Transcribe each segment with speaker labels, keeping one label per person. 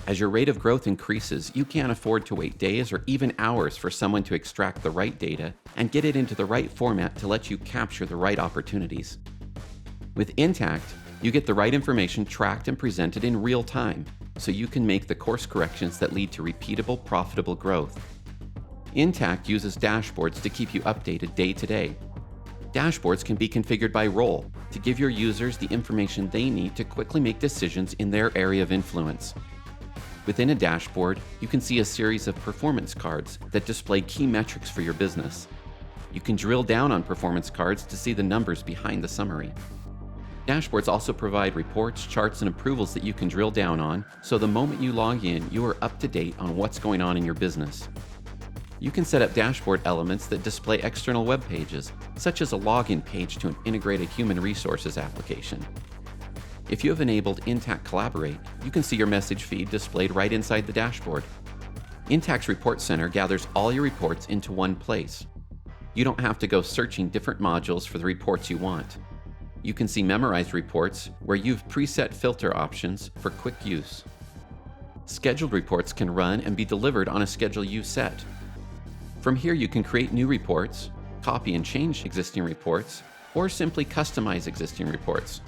Speaker 1: As your rate of growth increases, you can't afford to wait days or even hours for someone to extract the right data and get it into the right format to let you capture the right opportunities. With Intacct, you get the right information tracked and presented in real time, so you can make the course corrections that lead to repeatable, profitable growth. Intacct uses dashboards to keep you updated day to day. Dashboards can be configured by role to give your users the information they need to quickly make decisions in their area of influence. Within a dashboard, you can see a series of performance cards that display key metrics for your business. You can drill down on performance cards to see the numbers behind the summary. Dashboards also provide reports, charts, and approvals that you can drill down on, so the moment you log in, you are up to date on what's going on in your business. You can set up dashboard elements that display external web pages, such as a login page to an integrated human resources application. If you have enabled Intacct Collaborate, you can see your message feed displayed right inside the dashboard. Intacct's Report Center gathers all your reports into one place. You don't have to go searching different modules for the reports you want. You can see memorized reports where you've preset filter options for quick use. Scheduled reports can run and be delivered on a schedule you set. From here, you can create new reports, copy and change existing reports, or simply customize existing reports.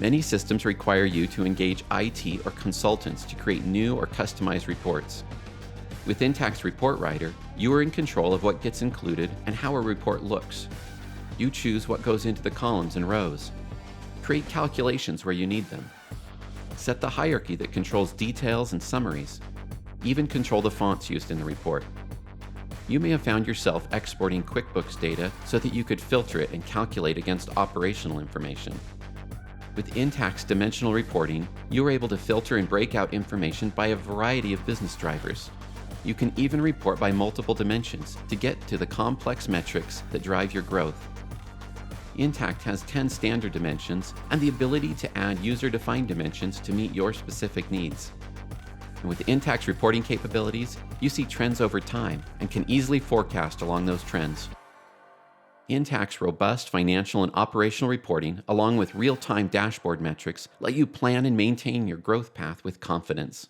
Speaker 1: Many systems require you to engage IT or consultants to create new or customized reports. With Intacct's Report Writer, you are in control of what gets included and how a report looks. You choose what goes into the columns and rows. Create calculations where you need them. Set the hierarchy that controls details and summaries. Even control the fonts used in the report. You may have found yourself exporting QuickBooks data so that you could filter it and calculate against operational information. With Intacct's dimensional reporting, you are able to filter and break out information by a variety of business drivers. You can even report by multiple dimensions to get to the complex metrics that drive your growth. Intacct has 10 standard dimensions and the ability to add user-defined dimensions to meet your specific needs. And with Intacct's reporting capabilities, you see trends over time and can easily forecast along those trends. Intacct's robust financial and operational reporting, along with real-time dashboard metrics, let you plan and maintain your growth path with confidence.